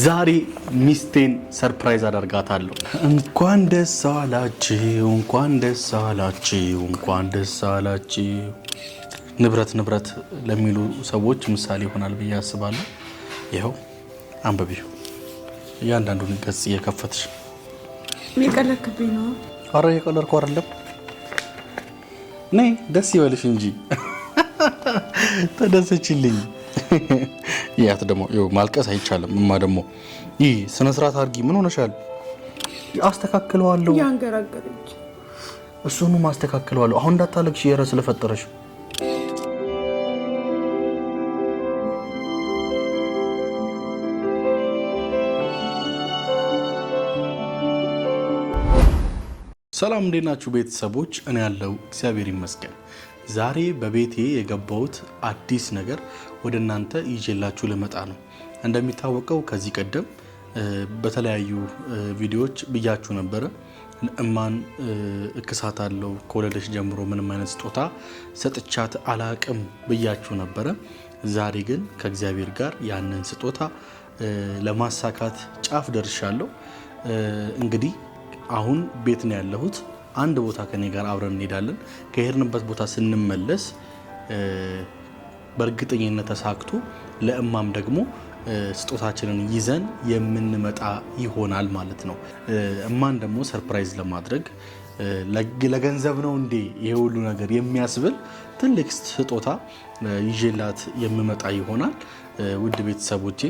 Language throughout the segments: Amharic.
ዛሬ ሚስቴን ሰርፕራይዝ አደርጋታለሁ። እንኳን ደስ አላችሁ፣ እንኳን ደስ አላችሁ፣ እንኳን ደስ አላችሁ። ንብረት ለሚሉ ሰዎች ምሳሌ ይሆናል ብዬ አስባለሁ። ይኸው አንብቢው፣ እያንዳንዱን ገጽ እየከፈትሽ። የቀለድክብኝ ነው። ኧረ የቀለድኩ አይደለም። ነይ ደስ ይበልሽ እንጂ ተደሰችልኝ። ያት ደግሞ ማልቀስ አይቻልም። እማ ደግሞ ይህ ስነ ስርዓት አድርጊ። ምን ሆነሻል? አስተካክለዋለሁ። ያንገራገረች እሱንም አስተካክለዋለሁ። አሁን እንዳታለቅሽ የረ ስለፈጠረሽ። ሰላም እንዴት ናችሁ ቤተሰቦች? እኔ ያለው እግዚአብሔር ይመስገን። ዛሬ በቤቴ የገባሁት አዲስ ነገር ወደ እናንተ ይዤላችሁ ልመጣ ነው። እንደሚታወቀው ከዚህ ቀደም በተለያዩ ቪዲዮዎች ብያችሁ ነበረ። እማን እክሳት አለው ከወለደች ጀምሮ ምንም አይነት ስጦታ ሰጥቻት አላቅም ብያችሁ ነበረ። ዛሬ ግን ከእግዚአብሔር ጋር ያንን ስጦታ ለማሳካት ጫፍ ደርሻለሁ። እንግዲህ አሁን ቤት ነው ያለሁት። አንድ ቦታ ከኔ ጋር አብረን እንሄዳለን። ከሄድንበት ቦታ ስንመለስ በእርግጠኝነት ተሳክቶ ለእማም ደግሞ ስጦታችንን ይዘን የምንመጣ ይሆናል ማለት ነው። እማን ደግሞ ሰርፕራይዝ ለማድረግ ለገንዘብ ነው እንዴ ይሄ ሁሉ ነገር የሚያስብል ትልቅ ስጦታ ይዤላት የምመጣ ይሆናል። ውድ ቤተሰቦቼ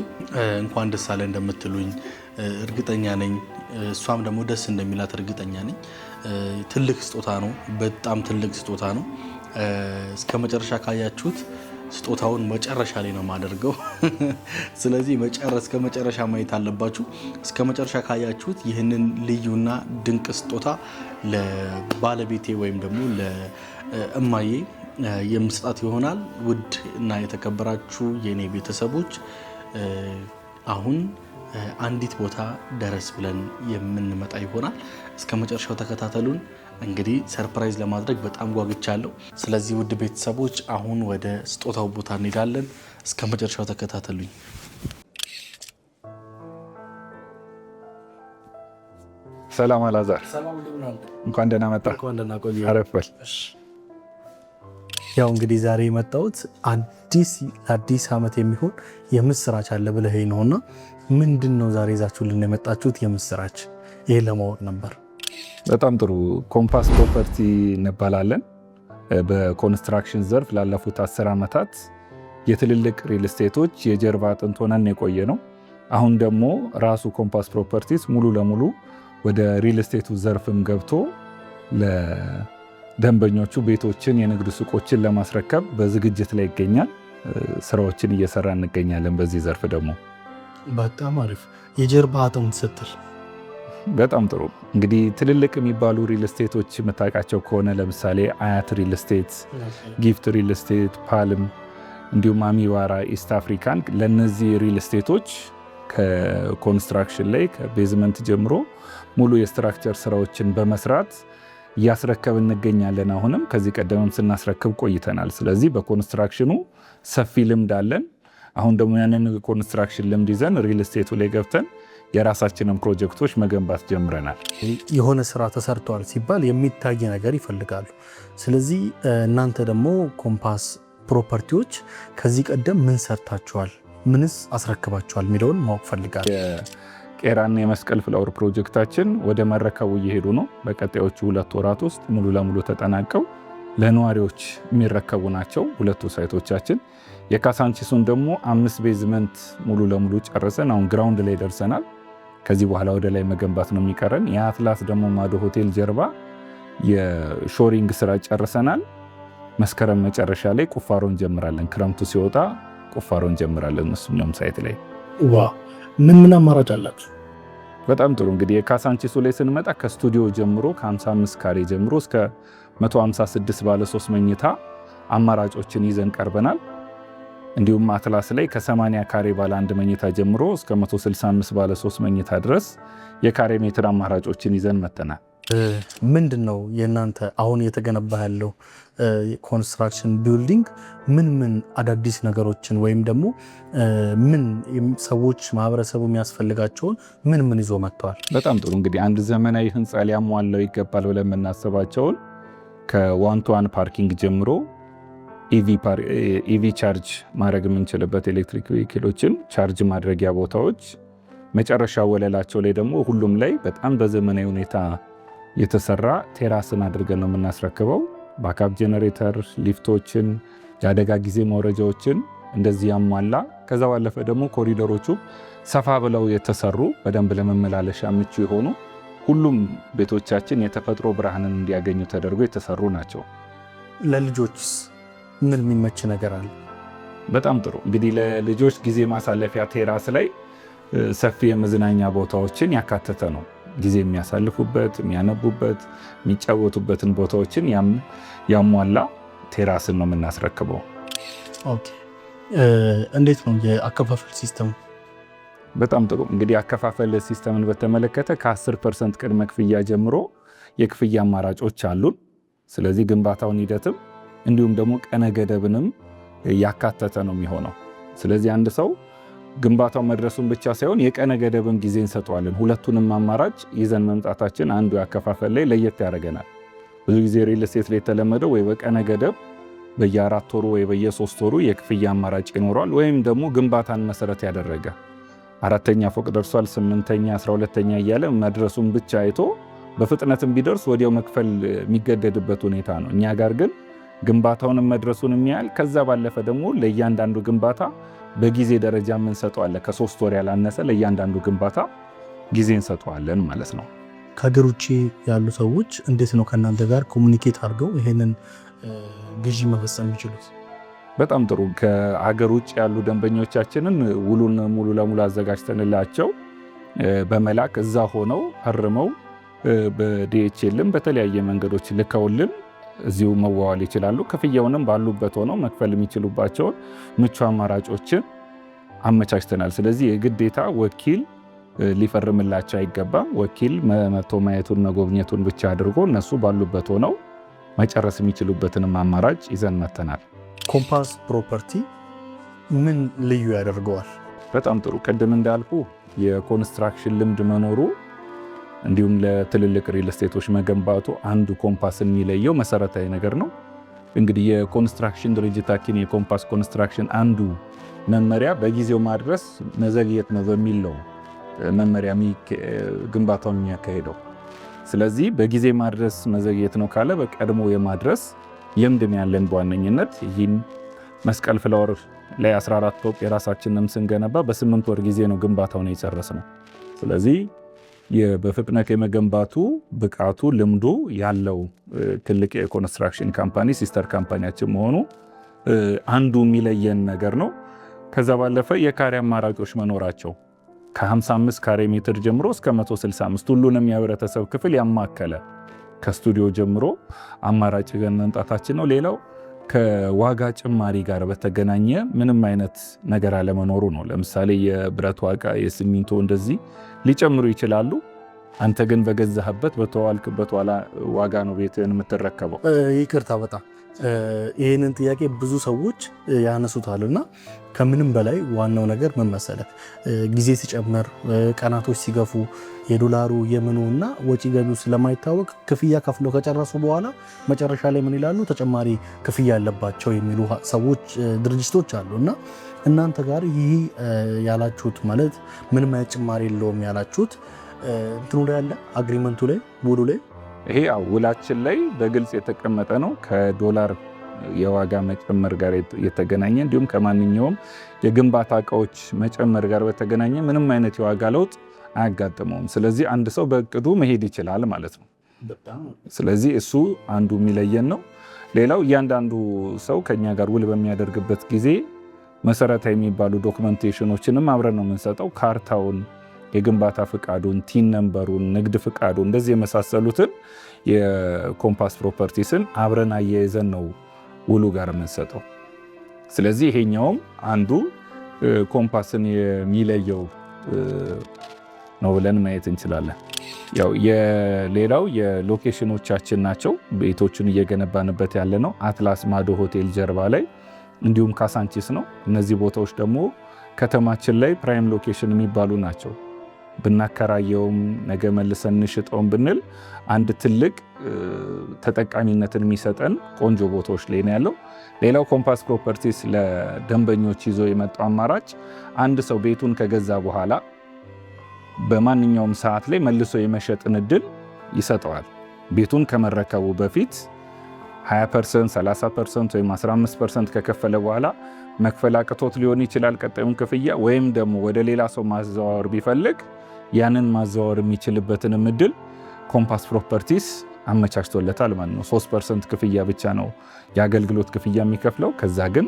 እንኳን ደስ አለ እንደምትሉኝ እርግጠኛ ነኝ። እሷም ደግሞ ደስ እንደሚላት እርግጠኛ ነኝ። ትልቅ ስጦታ ነው፣ በጣም ትልቅ ስጦታ ነው። እስከ መጨረሻ ካያችሁት ስጦታውን መጨረሻ ላይ ነው የማደርገው። ስለዚህ እስከ መጨረሻ ማየት አለባችሁ። እስከ መጨረሻ ካያችሁት ይህንን ልዩና ድንቅ ስጦታ ለባለቤቴ ወይም ደግሞ ለእማዬ የምስጣት ይሆናል። ውድ እና የተከበራችሁ የኔ ቤተሰቦች አሁን አንዲት ቦታ ደረስ ብለን የምንመጣ ይሆናል። እስከ መጨረሻው ተከታተሉን። እንግዲህ ሰርፕራይዝ ለማድረግ በጣም ጓግቻለሁ። ስለዚህ ውድ ቤተሰቦች አሁን ወደ ስጦታው ቦታ እንሄዳለን። እስከ መጨረሻው ተከታተሉኝ። ሰላም አላዛር፣ እንኳን ደህና መጣ። አረፍ በል። ያው እንግዲህ ዛሬ የመጣሁት አዲስ ዓመት የሚሆን የምስራች አለ ብለህ ነውና ምንድን ነው ዛሬ ይዛችሁልን የመጣችሁት የምስራች? ይሄን ለማወቅ ነበር። በጣም ጥሩ። ኮምፓስ ፕሮፐርቲ እንባላለን። በኮንስትራክሽን ዘርፍ ላለፉት 10 ዓመታት የትልልቅ ሪል ስቴቶች የጀርባ አጥንት ሆነን የቆየ ነው። አሁን ደግሞ ራሱ ኮምፓስ ፕሮፐርቲስ ሙሉ ለሙሉ ወደ ሪል ስቴቱ ዘርፍም ገብቶ ለደንበኞቹ ቤቶችን፣ የንግድ ሱቆችን ለማስረከብ በዝግጅት ላይ ይገኛል። ስራዎችን እየሰራ እንገኛለን። በዚህ ዘርፍ ደግሞ በጣም አሪፍ። የጀርባ አጥንት ስትል በጣም ጥሩ። እንግዲህ ትልልቅ የሚባሉ ሪል ስቴቶች የምታውቃቸው ከሆነ ለምሳሌ አያት ሪል ስቴት፣ ጊፍት ሪል ስቴት፣ ፓልም እንዲሁም አሚባራ፣ ኢስት አፍሪካን ለነዚህ ሪል ስቴቶች ከኮንስትራክሽን ላይ ከቤዝመንት ጀምሮ ሙሉ የስትራክቸር ስራዎችን በመስራት እያስረከብ እንገኛለን። አሁንም ከዚህ ቀደምም ስናስረክብ ቆይተናል። ስለዚህ በኮንስትራክሽኑ ሰፊ ልምድ አለን። አሁን ደግሞ ያንን ኮንስትራክሽን ልምድ ይዘን ሪል ስቴቱ ላይ ገብተን የራሳችንን ፕሮጀክቶች መገንባት ጀምረናል። የሆነ ስራ ተሰርቷል ሲባል የሚታይ ነገር ይፈልጋሉ። ስለዚህ እናንተ ደግሞ ኮምፓስ ፕሮፐርቲዎች ከዚህ ቀደም ምን ሰርታችኋል፣ ምንስ አስረክባችኋል የሚለውን ማወቅ ፈልጋለሁ። የቄራና የመስቀል ፍላወር ፕሮጀክታችን ወደ መረከቡ እየሄዱ ነው። በቀጣዮቹ 2 ወራት ውስጥ ሙሉ ለሙሉ ተጠናቀው ለነዋሪዎች የሚረከቡ ናቸው ሁለቱ ሳይቶቻችን። የካሳንቺሱን ደግሞ 5 ቤዝመንት ሙሉ ለሙሉ ጨርሰን አሁን ግራውንድ ላይ ደርሰናል። ከዚህ በኋላ ወደ ላይ መገንባት ነው የሚቀረን። የአትላስ ደግሞ ማዶ ሆቴል ጀርባ የሾሪንግ ስራ ጨርሰናል። መስከረም መጨረሻ ላይ ቁፋሮ እንጀምራለን። ክረምቱ ሲወጣ ቁፋሮ እንጀምራለን። እሱኛውም ሳይት ላይ ምን አማራጭ አላችሁ? በጣም ጥሩ። እንግዲህ የካሳንቺሱ ላይ ስንመጣ ከስቱዲዮ ጀምሮ ከ55 ካሬ ጀምሮ እስከ 156 ባለ 3 መኝታ አማራጮችን ይዘን ቀርበናል። እንዲሁም አትላስ ላይ ከ80 ካሬ ባለ 1 መኝታ ጀምሮ እስከ 165 ባለ 3 መኝታ ድረስ የካሬ ሜትር አማራጮችን ይዘን መጥተናል። ምንድን ነው የእናንተ አሁን እየተገነባ ያለው ኮንስትራክሽን ቢልዲንግ ምን አዳዲስ ነገሮችን ወይም ደግሞ ምን ሰዎች ማህበረሰቡ የሚያስፈልጋቸውን ምን ይዞ መጥተዋል? በጣም ጥሩ። እንግዲህ አንድ ዘመናዊ ህንፃ ሊያሟላው ይገባል ብለን የምናስባቸውን ከዋን ቱ ዋን ፓርኪንግ ጀምሮ ኢቪ ቻርጅ ማድረግ የምንችልበት ኤሌክትሪክ ቬሂክሎችን ቻርጅ ማድረጊያ ቦታዎች፣ መጨረሻ ወለላቸው ላይ ደግሞ ሁሉም ላይ በጣም በዘመናዊ ሁኔታ የተሰራ ቴራስን አድርገን ነው የምናስረክበው። ባካፕ ጄኔሬተር፣ ሊፍቶችን፣ የአደጋ ጊዜ መውረጃዎችን እንደዚህ ያሟላ። ከዛ ባለፈ ደግሞ ኮሪደሮቹ ሰፋ ብለው የተሰሩ በደንብ ለመመላለሻ ምቹ የሆኑ ሁሉም ቤቶቻችን የተፈጥሮ ብርሃንን እንዲያገኙ ተደርጎ የተሰሩ ናቸው። ለልጆችስ ምን የሚመች ነገር አለ? በጣም ጥሩ። እንግዲህ ለልጆች ጊዜ ማሳለፊያ ቴራስ ላይ ሰፊ የመዝናኛ ቦታዎችን ያካተተ ነው። ጊዜ የሚያሳልፉበት፣ የሚያነቡበት፣ የሚጫወቱበትን ቦታዎችን ያሟላ ቴራስን ነው የምናስረክበው። ኦኬ። እንዴት ነው የአከፋፈል ሲስተሙ? በጣም ጥሩ። እንግዲህ አከፋፈል ሲስተምን በተመለከተ ከ10% ቅድመ ክፍያ ጀምሮ የክፍያ አማራጮች አሉን። ስለዚህ ግንባታውን ሂደትም እንዲሁም ደግሞ ቀነ ገደብንም ያካተተ ነው የሚሆነው። ስለዚህ አንድ ሰው ግንባታው መድረሱን ብቻ ሳይሆን የቀነ ገደብም ጊዜ እንሰጠዋለን። ሁለቱንም አማራጭ ይዘን መምጣታችን አንዱ ያከፋፈል ላይ ለየት ያደርገናል። ብዙ ጊዜ ሪል ስቴት ላይ የተለመደው ወይ በቀነ ገደብ በየ4 ወሩ ወይ በየ3 ወሩ የክፍያ አማራጭ ይኖረዋል፣ ወይም ደግሞ ግንባታን መሰረት ያደረገ 4ኛ ፎቅ ደርሷል 8ኛ 12ኛ እያለ መድረሱን ብቻ አይቶ በፍጥነትም ቢደርስ ወዲያው መክፈል የሚገደድበት ሁኔታ ነው። እኛ ጋር ግን ግንባታውን መድረሱን የሚያህል ከዛ ባለፈ ደግሞ ለእያንዳንዱ ግንባታ በጊዜ ደረጃ እንሰጠዋለን። ከ3 ወር ያላነሰ ለእያንዳንዱ ግንባታ ጊዜ እንሰጠዋለን ማለት ነው። ከሀገር ውጭ ያሉ ሰዎች እንዴት ነው ከእናንተ ጋር ኮሙኒኬት አድርገው ይሄንን ግዢ መፈጸም የሚችሉት? በጣም ጥሩ። ከሀገር ውጭ ያሉ ደንበኞቻችንን ውሉን ሙሉ ለሙሉ አዘጋጅተንላቸው በመላክ እዛ ሆነው ፈርመው በዲኤችኤልም በተለያየ መንገዶች ልከውልን እዚሁ መዋዋል ይችላሉ። ክፍያውንም ባሉበት ሆነው መክፈል የሚችሉባቸውን ምቹ አማራጮችን አመቻችተናል። ስለዚህ የግዴታ ወኪል ሊፈርምላቸው አይገባም። ወኪል መጥቶ ማየቱን መጎብኘቱን ብቻ አድርጎ እነሱ ባሉበት ሆነው መጨረስ የሚችሉበትንም አማራጭ ይዘን መተናል። ኮምፓስ ፕሮፐርቲ ምን ልዩ ያደርገዋል? በጣም ጥሩ። ቅድም እንዳልኩ የኮንስትራክሽን ልምድ መኖሩ እንዲሁም ለትልልቅ ሪል ስቴቶች መገንባቱ አንዱ ኮምፓስን የሚለየው መሰረታዊ ነገር ነው። እንግዲህ የኮንስትራክሽን ድርጅታችን የኮምፓስ ኮንስትራክሽን አንዱ መመሪያ በጊዜው ማድረስ መዘግየት ነው በሚል ነው መመሪያ ግንባታውን የሚያካሄደው። ስለዚህ በጊዜ ማድረስ መዘግየት ነው ካለ በቀድሞ የማድረስ ልምድም ያለን በዋነኝነት ይህን መስቀል ፍላወር ላይ 14 ፎቅ የራሳችንም ስንገነባ በ8 ወር ጊዜ ነው ግንባታውን የጨረስ ነው። ስለዚህ በፍጥነት የመገንባቱ ብቃቱ ልምዱ ያለው ትልቅ የኮንስትራክሽን ካምፓኒ ሲስተር ካምፓኒያችን መሆኑ አንዱ የሚለየን ነገር ነው። ከዛ ባለፈ የካሬ አማራጮች መኖራቸው ከ55 ካሬ ሜትር ጀምሮ እስከ 165 ሁሉንም የህብረተሰብ ክፍል ያማከለ ከስቱዲዮ ጀምሮ አማራጭ ገን መምጣታችን ነው። ሌላው ከዋጋ ጭማሪ ጋር በተገናኘ ምንም አይነት ነገር አለመኖሩ ነው። ለምሳሌ የብረት ዋጋ፣ የሲሚንቶ እንደዚህ ሊጨምሩ ይችላሉ። አንተ ግን በገዛህበት በተዋልክበት ዋጋ ነው ቤትህን የምትረከበው። ይቅርታ በጣም ይህንን ጥያቄ ብዙ ሰዎች ያነሱታል እና ከምንም በላይ ዋናው ነገር ምን መሰለህ፣ ጊዜ ሲጨምር ቀናቶች ሲገፉ የዶላሩ የምኑ እና ወጪ ገቢው ስለማይታወቅ ክፍያ ከፍለው ከጨረሱ በኋላ መጨረሻ ላይ ምን ይላሉ? ተጨማሪ ክፍያ ያለባቸው የሚሉ ሰዎች ድርጅቶች አሉ እና እናንተ ጋር ይህ ያላችሁት ማለት ምንም አይነት ጭማሪ የለውም ያላችሁት እንትኑ ላይ ያለ አግሪመንቱ ላይ ውሉ ላይ ይሄ ውላችን ላይ በግልጽ የተቀመጠ ነው። ከዶላር የዋጋ መጨመር ጋር የተገናኘ እንዲሁም ከማንኛውም የግንባታ እቃዎች መጨመር ጋር በተገናኘ ምንም አይነት የዋጋ ለውጥ አያጋጥመውም። ስለዚህ አንድ ሰው በእቅዱ መሄድ ይችላል ማለት ነው። ስለዚህ እሱ አንዱ የሚለየን ነው። ሌላው እያንዳንዱ ሰው ከኛ ጋር ውል በሚያደርግበት ጊዜ መሰረታዊ የሚባሉ ዶክመንቴሽኖችንም አብረን ነው የምንሰጠው። ካርታውን፣ የግንባታ ፍቃዱን፣ ቲን ነምበሩን፣ ንግድ ፍቃዱ እንደዚህ የመሳሰሉትን የኮምፓስ ፕሮፐርቲስን አብረን አያይዘን ነው ውሉ ጋር የምንሰጠው። ስለዚህ ይሄኛውም አንዱ ኮምፓስን የሚለየው ነው ብለን ማየት እንችላለን። ያው የሌላው የሎኬሽኖቻችን ናቸው። ቤቶቹን እየገነባንበት ያለ ነው አትላስ ማዶ ሆቴል ጀርባ ላይ እንዲሁም ካሳንቺስ ነው። እነዚህ ቦታዎች ደግሞ ከተማችን ላይ ፕራይም ሎኬሽን የሚባሉ ናቸው። ብናከራየውም ነገ መልሰን እንሽጠውም ብንል አንድ ትልቅ ተጠቃሚነትን የሚሰጠን ቆንጆ ቦታዎች ላይ ነው ያለው። ሌላው ኮምፓስ ፕሮፐርቲስ ለደንበኞች ይዞ የመጣው አማራጭ አንድ ሰው ቤቱን ከገዛ በኋላ በማንኛውም ሰዓት ላይ መልሶ የመሸጥን እድል ይሰጠዋል። ቤቱን ከመረከቡ በፊት 20%፣ 30% ወይም 15% ከከፈለ በኋላ መክፈል አቅቶት ሊሆን ይችላል ቀጣዩን ክፍያ፣ ወይም ደግሞ ወደ ሌላ ሰው ማዘዋወር ቢፈልግ ያንን ማዘዋወር የሚችልበትንም እድል ኮምፓስ ፕሮፐርቲስ አመቻችቶለታል ማለት ነው። 3% ክፍያ ብቻ ነው የአገልግሎት ክፍያ የሚከፍለው። ከዛ ግን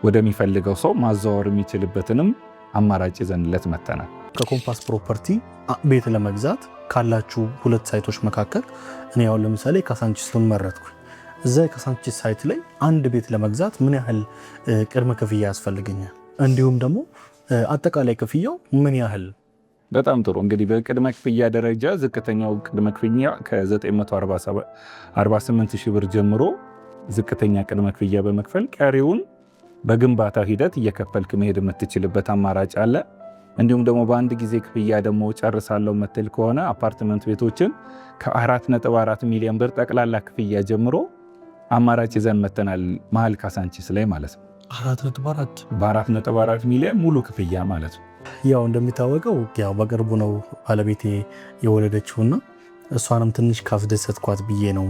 ወደሚፈልገው ሰው ማዘዋወር የሚችልበትንም አማራጭ ይዘንለት መተናል። ከኮምፓስ ፕሮፐርቲ ቤት ለመግዛት ካላችሁ 2 ሳይቶች መካከል እኔ ያው ለምሳሌ ካሳንቺስን መረጥኩኝ። እዛ የካሳንቺስ ሳይት ላይ አንድ ቤት ለመግዛት ምን ያህል ቅድመ ክፍያ ያስፈልገኛል? እንዲሁም ደግሞ አጠቃላይ ክፍያው ምን ያህል? በጣም ጥሩ። እንግዲህ በቅድመ ክፍያ ደረጃ ዝቅተኛው ቅድመ ክፍያ ከ948 ሺህ ብር ጀምሮ ዝቅተኛ ቅድመ ክፍያ በመክፈል ቀሪውን በግንባታ ሂደት እየከፈልክ መሄድ የምትችልበት አማራጭ አለ። እንዲሁም ደግሞ በአንድ ጊዜ ክፍያ ደግሞ ጨርሳለሁ የምትል ከሆነ አፓርትመንት ቤቶችን ከ4.4 ሚሊዮን ብር ጠቅላላ ክፍያ ጀምሮ አማራጭ ይዘን መተናል። መሀል ካሳንቺስ ላይ ማለት ነው። 4.4 ሚሊዮን ሙሉ ክፍያ ማለት ነው። ያው እንደሚታወቀው ያው በቅርቡ ነው ባለቤቴ የወለደችውና እሷንም ትንሽ ካስደሰትኳት ብዬ ነው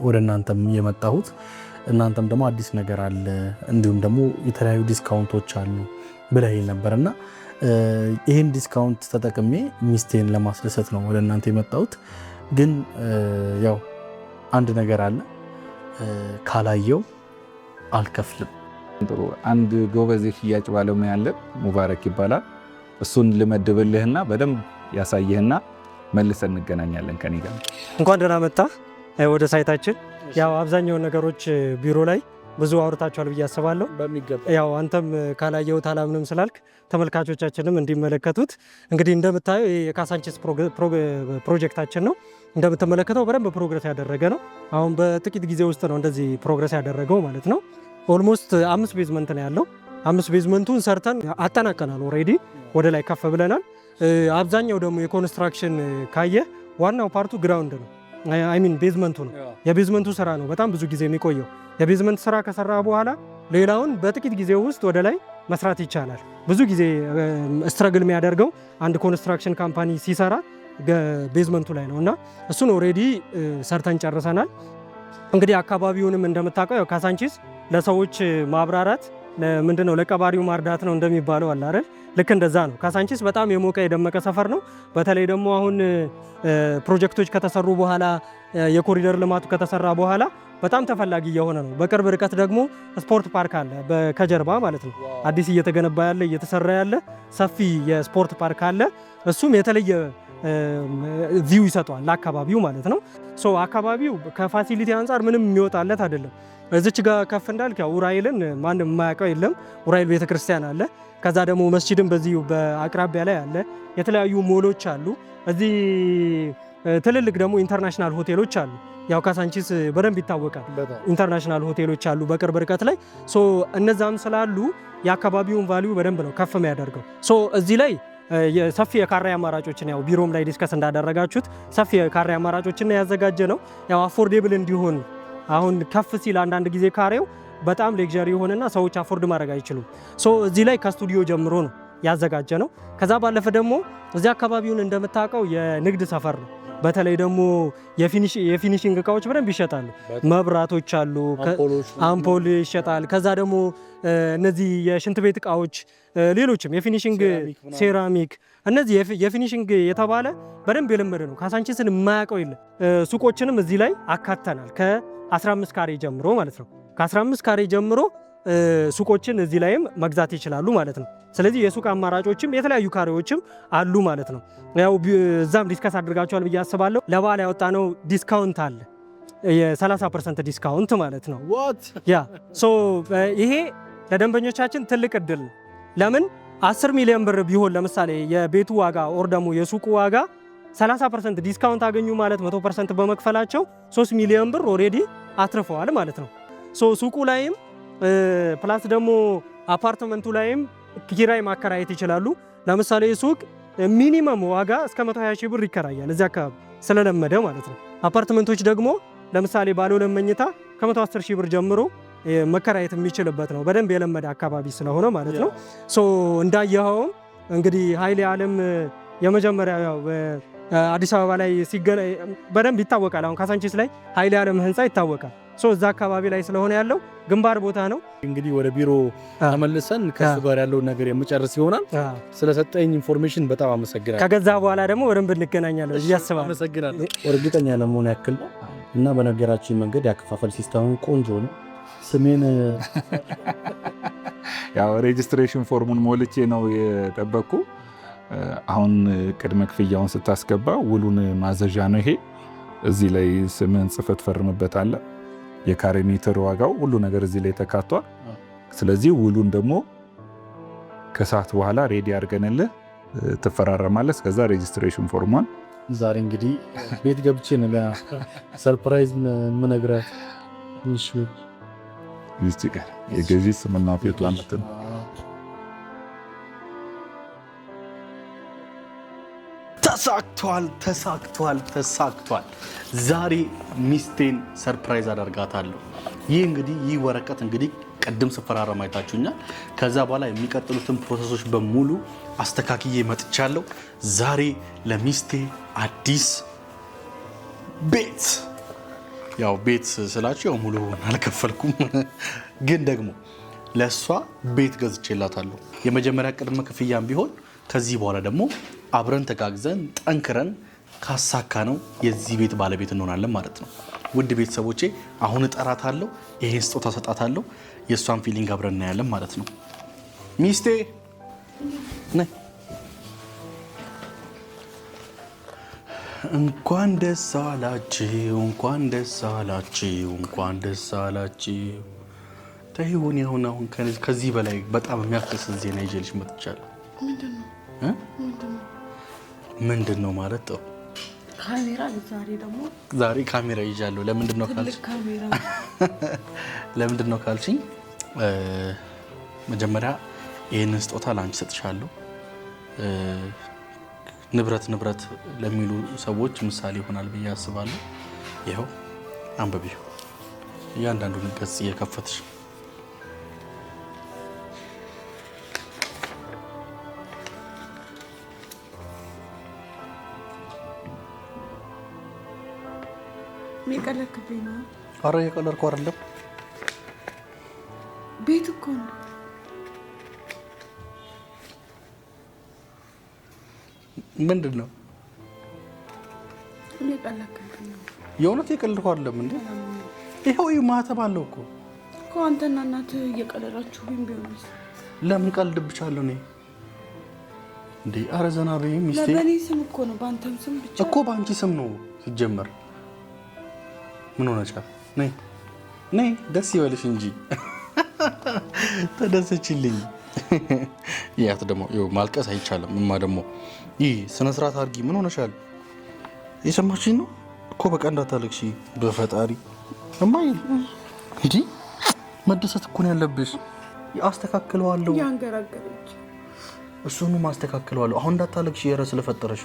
ወደ እናንተም የመጣሁት። እናንተም ደግሞ አዲስ ነገር አለ እንዲሁም ደግሞ የተለያዩ ዲስካውንቶች አሉ ብለህ ነበርና ይህን ዲስካውንት ተጠቅሜ ሚስቴን ለማስደሰት ነው ወደ እናንተ የመጣሁት። ግን ያው አንድ ነገር አለ፣ ካላየው አልከፍልም። ጥሩ። አንድ ጎበዝ ሽያጭ ባለሙያ አለ፣ ሙባረክ ይባላል። እሱን ልመድብልህና በደንብ ያሳየህና መልሰን እንገናኛለን ከኔ ጋር። እንኳን ደህና መጣ ወደ ሳይታችን። ያው አብዛኛውን ነገሮች ቢሮ ላይ ብዙ አውርታችኋል ብዬ አስባለሁ። ያው አንተም ካላየው አላምንም ስላልክ ተመልካቾቻችንም እንዲመለከቱት እንግዲህ እንደምታየው የካሳንቺስ ፕሮጀክታችን ነው። እንደምትመለከተው በደንብ ፕሮግረስ ያደረገ ነው። አሁን በጥቂት ጊዜ ውስጥ ነው እንደዚህ ፕሮግረስ ያደረገው ማለት ነው። ኦልሞስት 5 ቤዝመንት ነው ያለው። 5 ቤዝመንቱን ሰርተን አጠናቀናል። ኦልሬዲ ወደ ላይ ከፍ ብለናል። አብዛኛው ደግሞ የኮንስትራክሽን ካየ ዋናው ፓርቱ ግራውንድ ነው። አይሚን ቤዝመንቱ ነው። የቤዝመንቱ ስራ ነው በጣም ብዙ ጊዜ የሚቆየው። የቤዝመንት ስራ ከሰራ በኋላ ሌላውን በጥቂት ጊዜ ውስጥ ወደ ላይ መስራት ይቻላል። ብዙ ጊዜ ስትረግል የሚያደርገው አንድ ኮንስትራክሽን ካምፓኒ ሲሰራ ቤዝመንቱ ላይ ነው እና እሱን ኦልሬዲ ሰርተን ጨርሰናል። እንግዲህ አካባቢውንም እንደምታውቀው ያው ካሳንቺስ ለሰዎች ማብራራት ምንድነው ለቀባሪው ማርዳት ነው እንደሚባለው አለ አይደል? ልክ እንደዛ ነው። ካሳንቺስ በጣም የሞቀ የደመቀ ሰፈር ነው። በተለይ ደግሞ አሁን ፕሮጀክቶች ከተሰሩ በኋላ የኮሪደር ልማቱ ከተሰራ በኋላ በጣም ተፈላጊ እየሆነ ነው። በቅርብ ርቀት ደግሞ ስፖርት ፓርክ አለ ከጀርባ ማለት ነው። አዲስ እየተገነባ ያለ እየተሰራ ያለ ሰፊ የስፖርት ፓርክ አለ። እሱም የተለየ ቪው ይሰጠዋል ለአካባቢው ማለት ነው። ሶ አካባቢው ከፋሲሊቲ አንጻር ምንም የሚወጣለት አይደለም። እዚች ጋር ከፍ እንዳልክ ያው ኡራኤልን ማንም የማያውቀው የለም። ኡራኤል ቤተክርስቲያን አለ። ከዛ ደግሞ መስጂድም በዚሁ በአቅራቢያ ላይ አለ። የተለያዩ ሞሎች አሉ። እዚህ ትልልቅ ደግሞ ኢንተርናሽናል ሆቴሎች አሉ። ያው ካሳንቺስ በደንብ ይታወቃል። ኢንተርናሽናል ሆቴሎች አሉ በቅርብ ርቀት ላይ። ሶ እነዛም ስላሉ የአካባቢውን ቫልዩ በደንብ ነው ከፍ የሚያደርገው። ሶ እዚህ ላይ ሰፊ የካሬ አማራጮችን ያው ቢሮም ላይ ዲስከስ እንዳደረጋችሁት ሰፊ የካሬ አማራጮችን ያዘጋጀ ነው። ያው አፎርዴብል እንዲሆን አሁን ከፍ ሲል አንዳንድ ጊዜ ካሬው በጣም ሌክዠሪ የሆነና ሰዎች አፎርድ ማድረግ አይችሉም። ሶ እዚህ ላይ ከስቱዲዮ ጀምሮ ነው ያዘጋጀ ነው። ከዛ ባለፈ ደግሞ እዚህ አካባቢውን እንደምታውቀው የንግድ ሰፈር ነው። በተለይ ደግሞ የፊኒሽንግ እቃዎች በደንብ ይሸጣሉ። መብራቶች አሉ፣ አምፖል ይሸጣል። ከዛ ደግሞ እነዚህ የሽንት ቤት እቃዎች፣ ሌሎችም የፊኒሽንግ ሴራሚክ፣ እነዚህ የፊኒሽንግ የተባለ በደንብ የለመደ ነው። ካሳንቺስን የማያውቀው የለም። ሱቆችንም እዚህ ላይ አካተናል ከ15 ካሬ ጀምሮ ማለት ነው። ከ15 ካሬ ጀምሮ ሱቆችን እዚህ ላይም መግዛት ይችላሉ ማለት ነው። ስለዚህ የሱቅ አማራጮችም የተለያዩ ካሬዎችም አሉ ማለት ነው። ያው እዛም ዲስከስ አድርጋችኋል ብዬ አስባለሁ። ለበዓል ያወጣነው ዲስካውንት አለ፣ የ30% ዲስካውንት ማለት ነው። ያ ሶ ይሄ ለደንበኞቻችን ትልቅ እድል ነው። ለምን 10 ሚሊዮን ብር ቢሆን ለምሳሌ የቤቱ ዋጋ ኦር ደግሞ የሱቁ ዋጋ 30% ዲስካውንት አገኙ ማለት 100% በመክፈላቸው 3 ሚሊዮን ብር ኦሬዲ አትርፈዋል ማለት ነው። ሱቁ ላይም ፕላስ ደግሞ አፓርትመንቱ ላይም ኪራይ ማከራየት ይችላሉ። ለምሳሌ ሱቅ ሚኒመም ዋጋ እስከ 120 ሺህ ብር ይከራያል እዚህ አካባቢ ስለለመደ ማለት ነው። አፓርትመንቶች ደግሞ ለምሳሌ ባለ 2 መኝታ ከ110 ሺህ ብር ጀምሮ መከራየት የሚችልበት ነው። በደንብ የለመደ አካባቢ ስለሆነ ማለት ነው። እንዳየኸውም እንግዲህ ኃይሌ ዓለም የመጀመሪያ አዲስ አበባ ላይ በደንብ ይታወቃል። አሁን ካሳንቺስ ላይ ኃይሌ ዓለም ህንፃ ይታወቃል። እዛ አካባቢ ላይ ስለሆነ ያለው ግንባር ቦታ ነው። እንግዲህ ወደ ቢሮ ተመልሰን ከሱ ጋር ያለውን ነገር የምጨርስ ይሆናል። ስለሰጠኝ ኢንፎርሜሽን በጣም አመሰግናለሁ። ከገዛ በኋላ ደግሞ በደንብ እንገናኛለን እያስባለሁ። አመሰግናለሁ። እርግጠኛ ለመሆን ያክል እና በነገራችን መንገድ ያከፋፈል ሲስተሙ ቆንጆ ነው። ስሜን ያው ሬጅስትሬሽን ፎርሙን ሞልቼ ነው የጠበቅኩ። አሁን ቅድመ ክፍያውን ስታስገባ ውሉን ማዘዣ ነው ይሄ። እዚህ ላይ ስምን ጽፈት ፈርምበታለህ። የካሬ ሜትር ዋጋው ሁሉ ነገር እዚህ ላይ ተካቷል። ስለዚህ ውሉን ደግሞ ከሰዓት በኋላ ሬዲ አድርገንልህ ትፈራረማለህ። እስከዛ ሬጅስትሬሽን ፎርሟን ዛሬ እንግዲህ ቤት ገብቼ ነው ሰርፕራይዝ የምነግራት። እሺ ይስጥቀር የገዢ ስምና ፊት ላመትን ተሳክቷል። ዛሬ ሚስቴን ሰርፕራይዝ አደርጋታለሁ። ይህ ወረቀት እንግዲህ ቅድም ስፈራረም አይታችሁኛል። ከዛ በኋላ የሚቀጥሉትን ፕሮሰሶች በሙሉ አስተካክዬ መጥቻለሁ። ዛሬ ለሚስቴ አዲስ ቤት ቤት ስላችሁ ሙሉ አልከፈልኩም፣ ግን ደግሞ ለእሷ ቤት ገዝቼላታለሁ። የመጀመሪያ ቅድመ ክፍያም ቢሆን ከዚህ በኋላ ደግሞ አብረን ተጋግዘን ጠንክረን ካሳካ ነው የዚህ ቤት ባለቤት እንሆናለን ማለት ነው። ውድ ቤተሰቦቼ አሁን እጠራታለሁ፣ ይሄን ስጦታ ሰጣታለሁ። የእሷን ፊሊንግ አብረን እናያለን ማለት ነው። ሚስቴ ነይ። እንኳን ደስ አላችሁ፣ እንኳን ደስ አላችሁ፣ እንኳን ደስ አላችሁ። ተይውን አሁን ከዚህ በላይ በጣም የሚያስደስት ዜና ይዤልሽ መጥቻለሁ። ምንድን ነው ማለት ጥሩ ካሜራ ዛሬ ካሜራ ይዣለሁ። ለምንድን ነው ካልሽኝ መጀመሪያ ይህንን ስጦታ ላንቺ ሰጥሻለሁ። ንብረት ለሚሉ ሰዎች ምሳሌ ይሆናል ብዬ አስባለሁ። ይኸው አንብቢው፣ እያንዳንዱን ገጽ እየከፈትሽ የቀለድክብኝ ነው። ኧረ የቀለድኩ አይደለም። ቤት እኮ ነው። ምንድን ነው የቀለድክብኝ ነው? የእውነት የቀለድኩ አይደለም እንዴ? ይኸው ማህተብ አለው እኮ አንተና እናትህ እየቀለዳችሁብኝ ቢሆንስ? ለምን ቀልድብሻለሁ እኔ እንዴ? ኧረ ዘና በይ ሚስቴ። በእኔ ስም እኮ ነው፣ በአንተም ስም ብቻ እኮ በአንቺ ስም ነው ሲጀመር። ምን ሆነሻል? ነይ ደስ ይበልሽ እንጂ ተደሰችልኝ። ያት ደግሞ ማልቀስ አይቻልም። እማ ደግሞ ይህ ስነ ስርዓት አድርጊ። ምን ሆነሻል? የሰማችኝ ነው እኮ በቃ እንዳታለቅሺ በፈጣሪ። እማዬ እንጂ መደሰት እኮ ነው ያለብሽ። አስተካክለዋለሁ። ያንገራገረች እሱንም አስተካክለዋለሁ። አሁን እንዳታለቅሺ የረ ስለፈጠረሽ